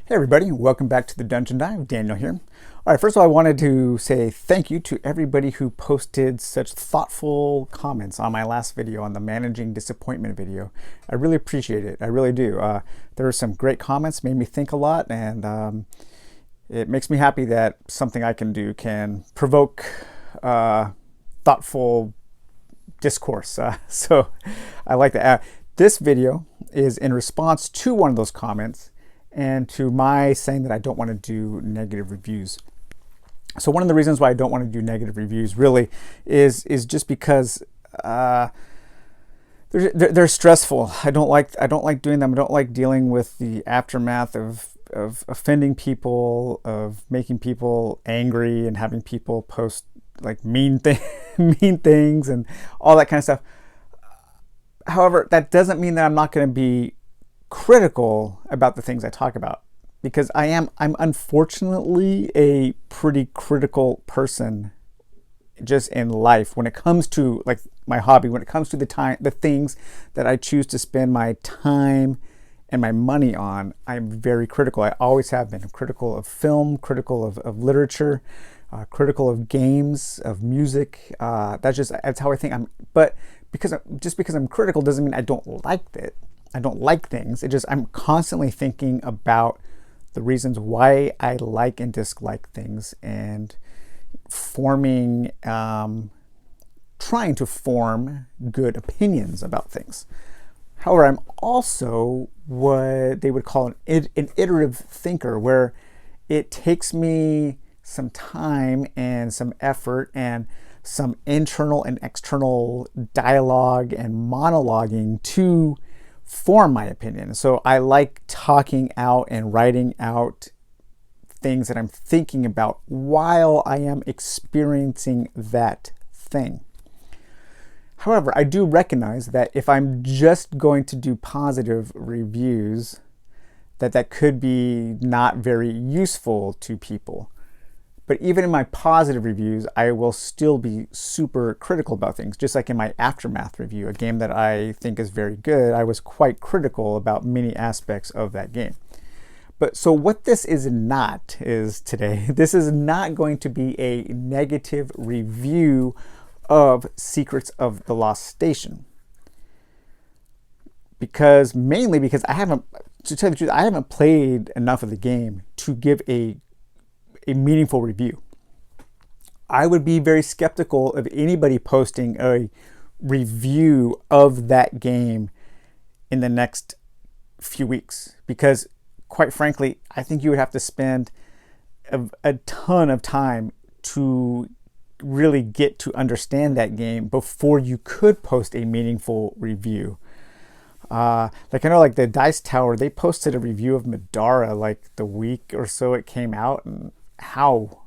Hey everybody, welcome back to the Dungeon Dive. Daniel here. All right, first of all, I wanted to say thank you to everybody who posted such thoughtful comments on my last video, on the Managing Disappointment video. I really appreciate it. I really do. There were some great comments, made me think a lot, and it makes me happy that something I can do can provoke thoughtful discourse. So I like that. This video is in response to one of those comments and to my saying that I don't want to do negative reviews. So one of the reasons why I don't want to do negative reviews really is just because they're stressful. I don't like doing them. I don't like dealing with the aftermath of offending people, of making people angry, and having people post like mean things and all that kind of stuff. However, that doesn't mean that I'm not going to be critical about the things I talk about, because I'm unfortunately a pretty critical person just in life when it comes to like my hobby, when it comes to the things that I choose to spend my time and my money on. I'm very critical. I always have been critical of film, critical of literature, critical of games, of music. That's how I think. But because I'm critical doesn't mean I don't like it. I don't like things. I'm constantly thinking about the reasons why I like and dislike things, and trying to form good opinions about things. However, I'm also what they would call an iterative thinker, where it takes me some time and some effort and some internal and external dialogue and monologuing to form my opinion. So I like talking out and writing out things that I'm thinking about while I am experiencing that thing. However, I do recognize that if I'm just going to do positive reviews, that could be not very useful to people. But even in my positive reviews, I will still be super critical about things. Just like in my Aftermath review, a game that I think is very good, I was quite critical about many aspects of that game. But so what this is today, this is not going to be a negative review of Secrets of the Lost Station. Mainly because to tell you the truth, I haven't played enough of the game to give a meaningful review. I would be very skeptical of anybody posting a review of that game in the next few weeks, because quite frankly, I think you would have to spend a ton of time to really get to understand that game before you could post a meaningful review. Like I know, like the Dice Tower, they posted a review of Medora like the week or so it came out, and how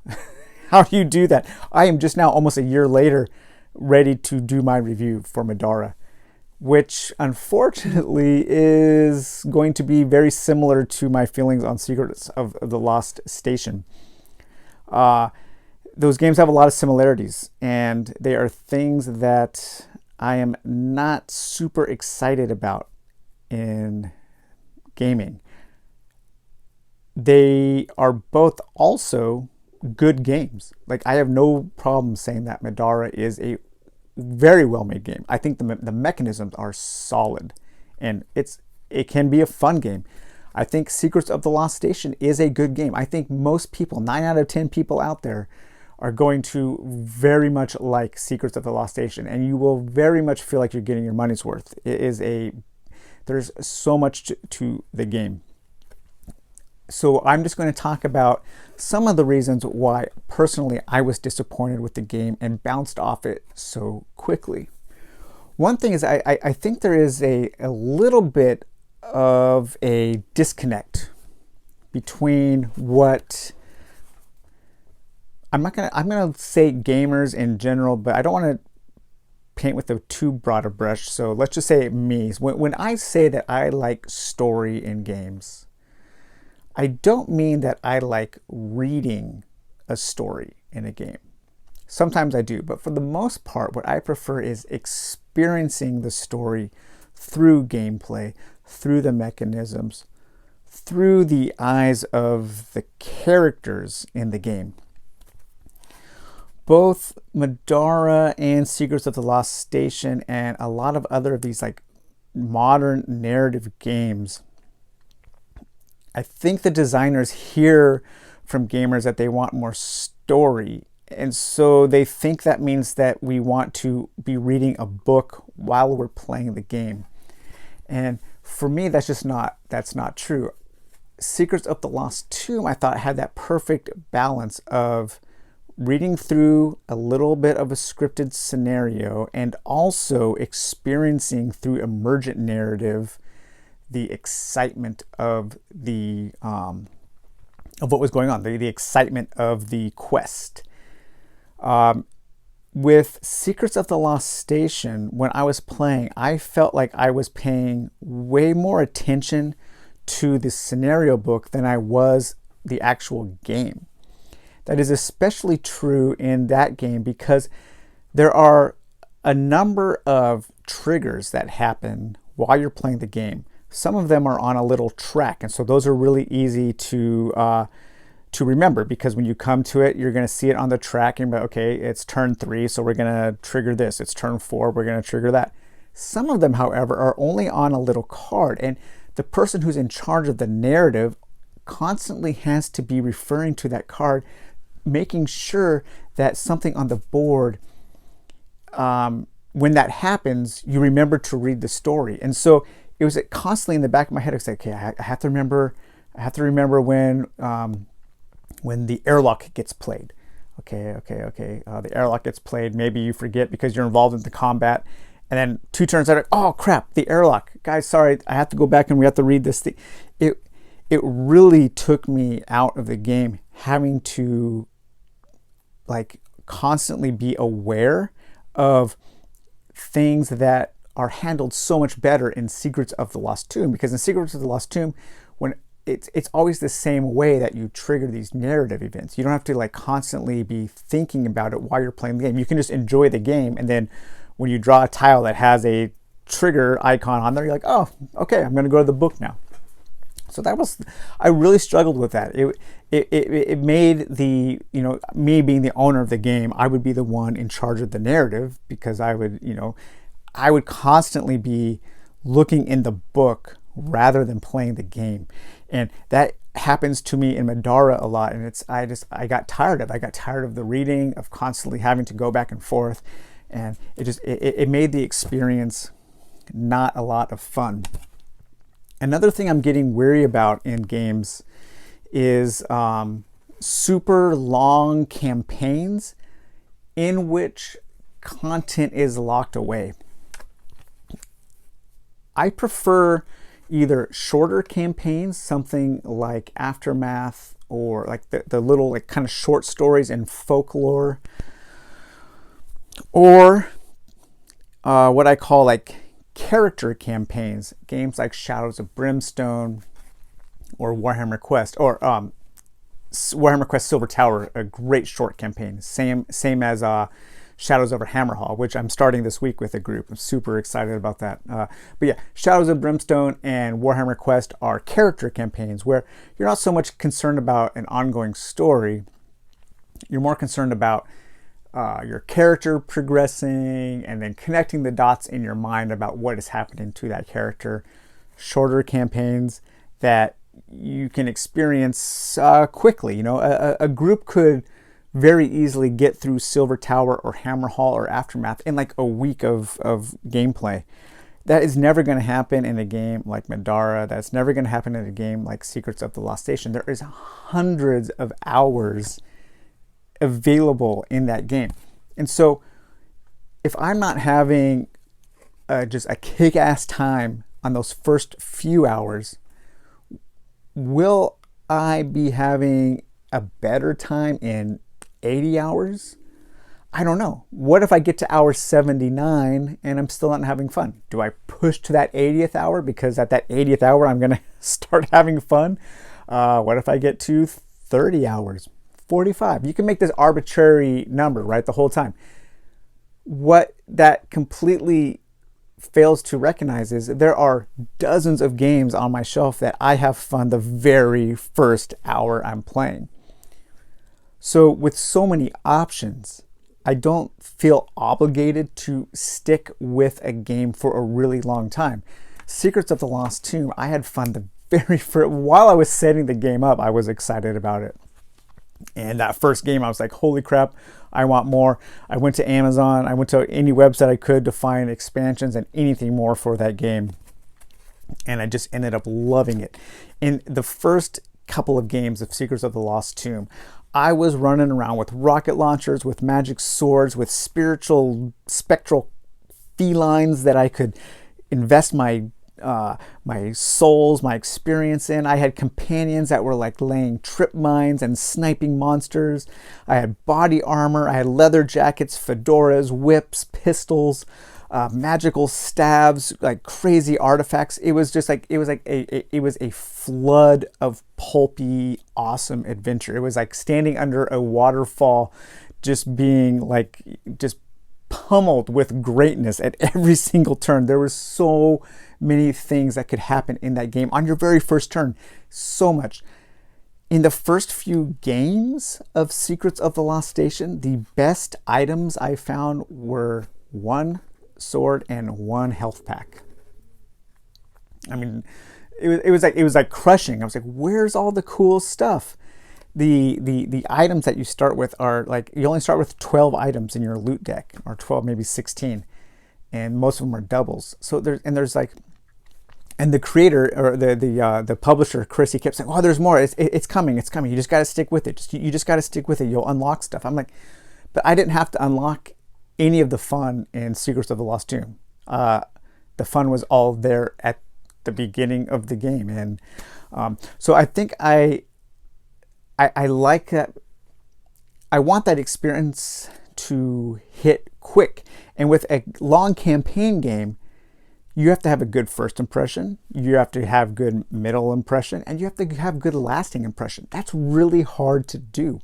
do you do that? I am just now, almost a year later, ready to do my review for Medora, which unfortunately is going to be very similar to my feelings on Secrets of the Lost Station. Those games have a lot of similarities, and they are things that I am not super excited about in gaming. They are both also good games. Like, I have no problem saying that Medora is a very well made game. I think the mechanisms are solid, and it can be a fun game. I think Secrets of the Lost Station is a good game. I think most people, 9 out of 10 people out there, are going to very much like Secrets of the Lost Station, and you will very much feel like you're getting your money's worth. There's so much to the game. So I'm just going to talk about some of the reasons why personally I was disappointed with the game and bounced off it so quickly. One thing is I think there is a little bit of a disconnect between what I'm going to say gamers in general, but I don't want to paint with a too broad a brush. So let's just say me. When I say that I like story in games, I don't mean that I like reading a story in a game. Sometimes I do, but for the most part, what I prefer is experiencing the story through gameplay, through the mechanisms, through the eyes of the characters in the game. Both Medora and Secrets of the Lost Station and a lot of other of these like modern narrative games, I think the designers hear from gamers that they want more story. And so they think that means that we want to be reading a book while we're playing the game. And for me, that's not true. Secrets of the Lost Tomb, I thought, had that perfect balance of reading through a little bit of a scripted scenario and also experiencing through emergent narrative the excitement of what was going on, the excitement of the quest. With Secrets of the Lost Station, when I was playing, I felt like I was paying way more attention to the scenario book than I was the actual game. That is especially true in that game because there are a number of triggers that happen while you're playing the game. Some of them are on a little track, and so those are really easy to remember, because when you come to it, you're going to see it on the track and be like, okay, it's turn 3, so we're going to trigger this. It's turn 4, we're going to trigger that. Some of them, however, are only on a little card, and the person who's in charge of the narrative constantly has to be referring to that card, making sure that something on the board, when that happens, you remember to read the story. And so it was constantly in the back of my head. I was like, okay, I have to remember when the Airlock gets played. Okay. The Airlock gets played. Maybe you forget because you're involved in the combat. And then 2 turns later, oh crap, the Airlock. Guys, sorry, I have to go back and we have to read this thing. It really took me out of the game, having to like constantly be aware of things that are handled so much better in Secrets of the Lost Tomb. Because in Secrets of the Lost Tomb, when it's always the same way that you trigger these narrative events. You don't have to like constantly be thinking about it while you're playing the game. You can just enjoy the game, and then when you draw a tile that has a trigger icon on there, you're like, oh, okay, I'm going to go to the book now. So I really struggled with that. It made me being the owner of the game, I would be the one in charge of the narrative, because I would constantly be looking in the book rather than playing the game. And that happens to me in Medora a lot, and I got tired of it. I got tired of the reading, of constantly having to go back and forth, and it made the experience not a lot of fun. Another thing I'm getting weary about in games is super long campaigns in which content is locked away. I prefer either shorter campaigns, something like Aftermath, or like the little like kind of short stories in Folklore, or what I call like character campaigns, games like Shadows of Brimstone or Warhammer Quest, or Warhammer Quest Silver Tower, a great short campaign, same as Shadows over Hammerhall, which I'm starting this week with a group. I'm super excited about that. But yeah, Shadows of Brimstone and Warhammer Quest are character campaigns where you're not so much concerned about an ongoing story. You're more concerned about your character progressing and then connecting the dots in your mind about what is happening to that character. Shorter campaigns that you can experience quickly. A group could very easily get through Silver Tower or Hammerhall or Aftermath in like a week of gameplay. That is never going to happen in a game like Medora. That's never going to happen in a game like Secrets of the Lost Station. There is hundreds of hours available in that game. And so if I'm not having just a kick-ass time on those first few hours, will I be having a better time in 80 hours? I don't know. What if I get to hour 79 and I'm still not having fun? Do I push to that 80th hour because at that 80th hour I'm going to start having fun? What if I get to 30 hours, 45? You can make this arbitrary number, right, the whole time. What that completely fails to recognize is there are dozens of games on my shelf that I have fun the very first hour I'm playing. So with so many options, I don't feel obligated to stick with a game for a really long time. Secrets of the Lost Tomb, I had fun the very first, while I was setting the game up, I was excited about it. And that first game, I was like, holy crap, I want more. I went to Amazon. I went to any website I could to find expansions and anything more for that game. And I just ended up loving it. In the first couple of games of Secrets of the Lost Tomb, I was running around with rocket launchers, with magic swords, with spectral felines that I could invest my souls, my experience in. I had companions that were like laying trip mines and sniping monsters. I had body armor. I had leather jackets, fedoras, whips, pistols, magical stabs, like crazy artifacts. It was a flood of pulpy, awesome adventure. It was like standing under a waterfall, just being like just pummeled with greatness at every single turn. There was so many things that could happen in that game on your very first turn. So much. In the first few games of Secrets of the Lost Station, the best items I found were 1 sword and 1 health pack. I mean, it was like crushing. I was like, where's all the cool stuff? The items that you start with are like, you only start with 12 items in your loot deck, or 12, maybe 16, and most of them are doubles. So there's like, and the creator or the publisher, Chris, he kept saying, oh, there's more. It's coming. You just got to stick with it. You just got to stick with it. You'll unlock stuff. I'm like, but I didn't have to unlock any of the fun in Secrets of the Lost Tomb. The fun was all there at the beginning of the game, and so I think I like that. I want that experience to hit quick. And with a long campaign game, you have to have a good first impression, you have to have good middle impression, and you have to have good lasting impression. That's really hard to do.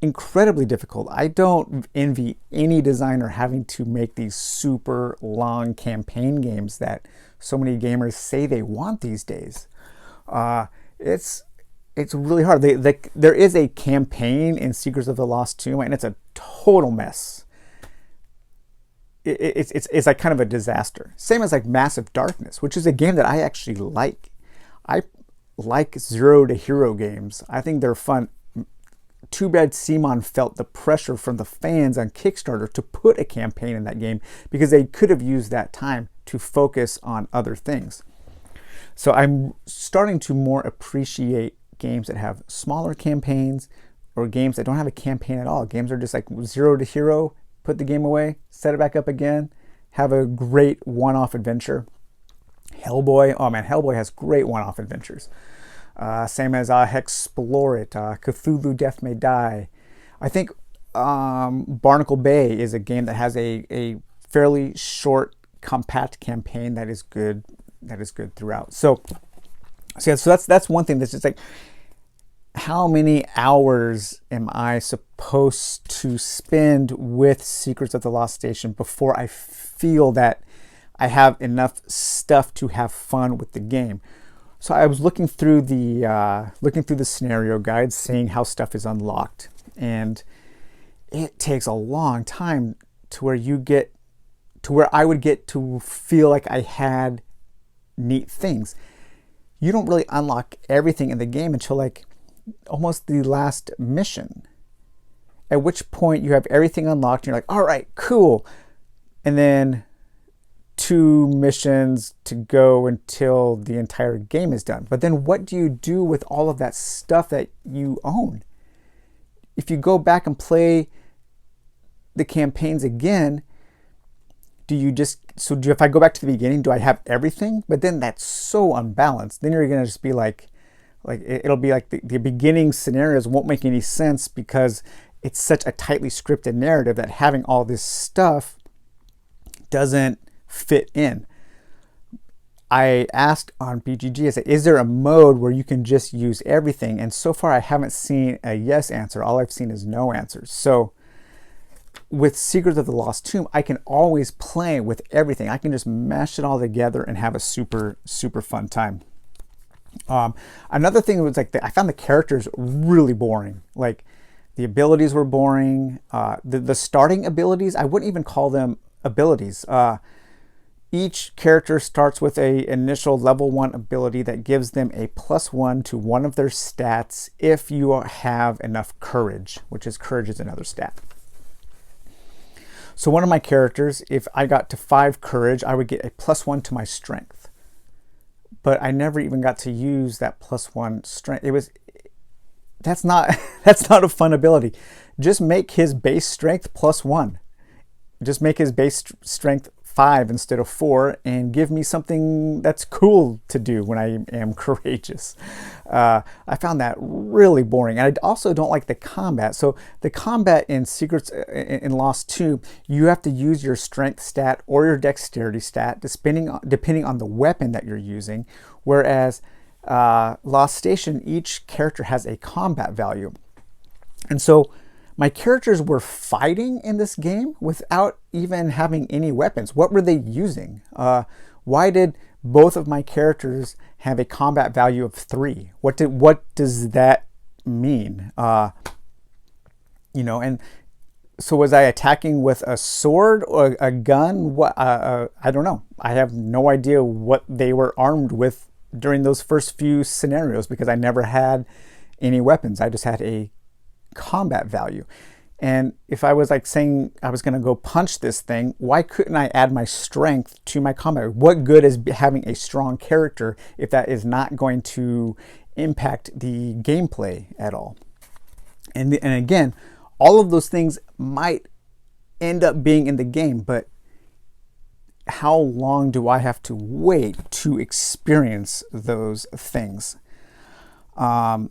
Incredibly difficult. I don't envy any designer having to make these super long campaign games that so many gamers say they want these days. It's really hard. There is a campaign in Secrets of the Lost Tomb, and it's a total mess. It's like kind of a disaster. Same as like Massive Darkness, which is a game that I actually like. I like zero to hero games. I think they're fun. Too bad Simon felt the pressure from the fans on Kickstarter to put a campaign in that game, because they could have used that time to focus on other things. So I'm starting to more appreciate games that have smaller campaigns, or games that don't have a campaign at all. Games are just like zero to hero, put the game away, set it back up again, have a great one-off adventure. Hellboy, oh man, Hellboy has great one-off adventures. Same as Explore It, Cthulhu Death May Die. I think Barnacle Bay is a game that has a fairly short, compact campaign that is good. That is good throughout. So that's one thing that's just like, how many hours am I supposed to spend with Secrets of the Lost Station before I feel that I have enough stuff to have fun with the game? So I was looking through the scenario guide, seeing how stuff is unlocked, and it takes a long time to where I would get to feel like I had neat things. You don't really unlock everything in the game until like almost the last mission, at which point you have everything unlocked and you're like, all right, cool. And then 2 missions to go until the entire game is done. But then what do you do with all of that stuff that you own? If you go back and play the campaigns again, if I go back to the beginning, do I have everything? But then that's so unbalanced. Then you're going to just be like it'll be like the beginning scenarios won't make any sense, because it's such a tightly scripted narrative that having all this stuff doesn't fit in. I asked on BGG, I said, is there a mode where you can just use everything? And so far I haven't seen a yes answer. All I've seen is no answers. So with Secrets of the Lost Tomb, I can always play with everything. I can just mash it all together and have a super, super fun time. Another thing was like I found the characters really boring. Like the abilities were boring. The starting abilities, I wouldn't even call them abilities. Each character starts with a initial level 1 ability that gives them a +1 to one of their stats if you have enough courage, which is courage is another stat. So one of my characters, if I got to 5 courage, I would get a +1 to my strength. But I never even got to use that +1 strength. That's not a fun ability. Just make his base strength +1. Just make his base strength 5 instead of 4, and give me something that's cool to do when I am courageous. I found that really boring. And I also don't like the combat. So the combat in Secrets in Lost Tomb, you have to use your strength stat or your dexterity stat, depending on the weapon that you're using. Whereas Lost Station, each character has a combat value. And so my characters were fighting in this game without even having any weapons. What were they using? Why did both of my characters have a combat value of 3? What does that mean? And so was I attacking with a sword or a gun? I don't know. I have no idea what they were armed with during those first few scenarios because I never had any weapons. I just had a combat value. And if I was like saying I was going to go punch this thing, why couldn't I add my strength to my combat? What good is having a strong character if that is not going to impact the gameplay at all? And again, all of those things might end up being in the game, but how long do I have to wait to experience those things? I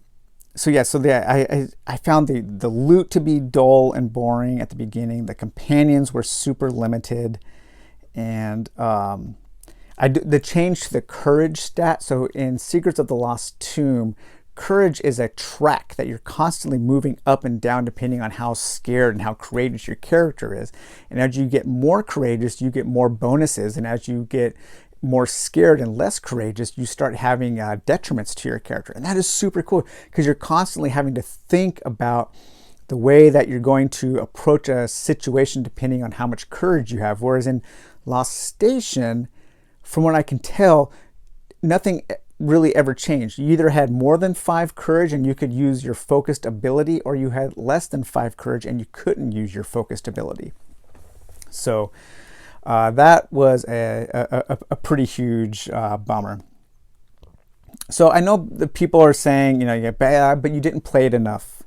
found the loot to be dull and boring at the beginning. The companions were super limited, and the change to the courage stat. So in Secrets of the Lost Tomb, courage is a track that you're constantly moving up and down depending on how scared and how courageous your character is. And as you get more courageous, you get more bonuses, and as you get more scared and less courageous, you start having detriments to your character. And that is super cool because you're constantly having to think about the way that you're going to approach a situation depending on how much courage you have. Whereas in Lost Station, from what I can tell, nothing really ever changed. You either had more than 5 courage and you could use your focused ability, or you had less than 5 courage and you couldn't use your focused ability. So that was a pretty huge bummer. So I know the people are saying, you're bad, but you didn't play it enough.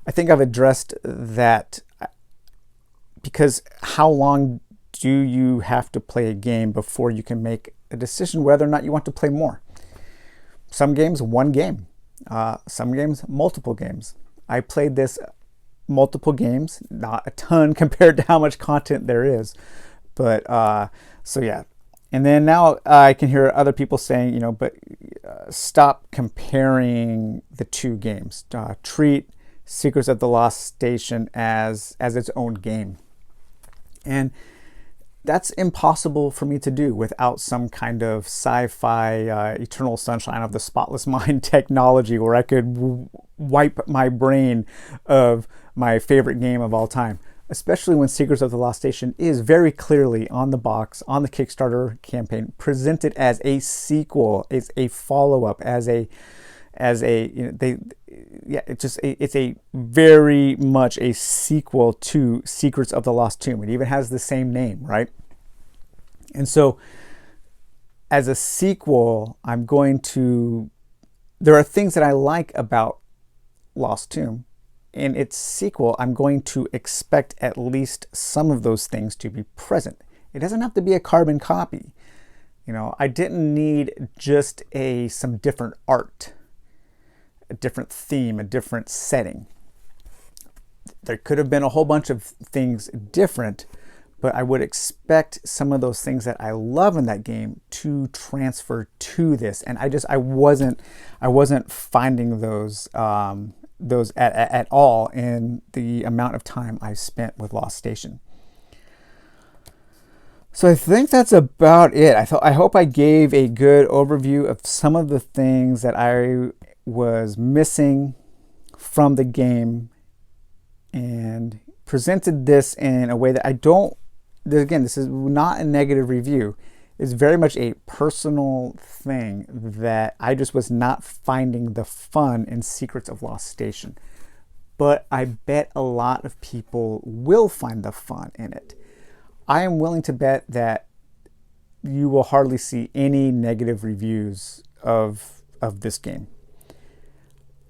I think I've addressed that, because how long do you have to play a game before you can make a decision whether or not you want to play more? Some games, 1 game. Some games, multiple games. I played this multiple games, not a ton compared to how much content there is. But so yeah. And then now I can hear other people saying, stop comparing the 2 games. Treat Secrets of the Lost Station as its own game. And that's impossible for me to do without some kind of sci-fi eternal sunshine of the spotless mind technology where I could wipe my brain of my favorite game of all time. Especially when Secrets of the Lost Station is very clearly on the box, on the Kickstarter campaign, presented as a sequel, as a follow-up, it's a very much a sequel to Secrets of the Lost Tomb. It even has the same name, right? And so, as a sequel, there are things that I like about Lost Tomb. In its sequel, I'm going to expect at least some of those things to be present. It doesn't have to be a carbon copy. I didn't need just some different art, a different theme, a different setting. There could have been a whole bunch of things different, but I would expect some of those things that I love in that game to transfer to this. And I wasn't finding those those at all in the amount of time I spent with Lost Station. So I think that's about it. I hope I gave a good overview of some of the things that I was missing from the game and presented this in a way that I don't, again, this is not a negative review. It's very much a personal thing that I just was not finding the fun in Secrets of Lost Station. But I bet a lot of people will find the fun in it. I am willing to bet that you will hardly see any negative reviews of this game.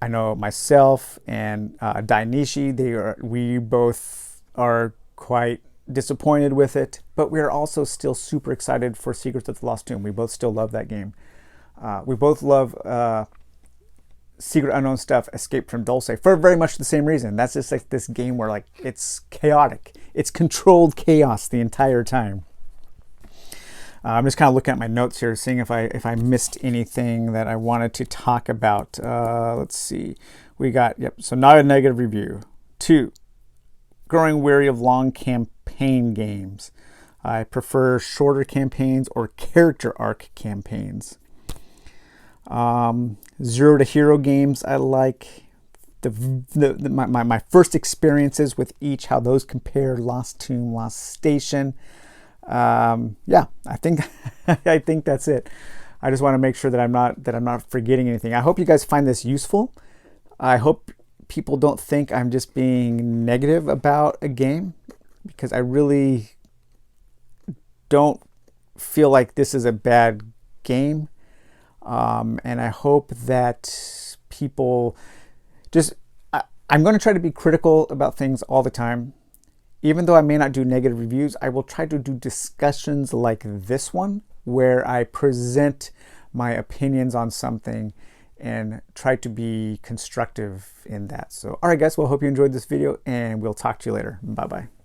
I know myself and Dainishi, we both are quite disappointed with it, but we're also still super excited for Secrets of the Lost Tomb. We both still love that game. We both love Secret Unknown Stuff, Escape from Dulce, for very much the same reason. That's just like this game where like it's chaotic. It's controlled chaos the entire time. I'm just kind of looking at my notes here, seeing if I missed anything that I wanted to talk about. Let's see. We got, so not a negative review. 2, growing weary of long campaign games. I prefer shorter campaigns or character arc campaigns. 0 to hero games I like. My first experiences with each, how those compare, Lost Tomb, Lost Station. Yeah, I think I think that's it. I just want to make sure that I'm not forgetting anything. I hope you guys find this useful. I hope people don't think I'm just being negative about a game, because I really don't feel like this is a bad game. And I hope that people I'm going to try to be critical about things all the time. Even though I may not do negative reviews, I will try to do discussions like this one, where I present my opinions on something and try to be constructive in that. So, all right, guys, well, hope you enjoyed this video, and we'll talk to you later. Bye-bye.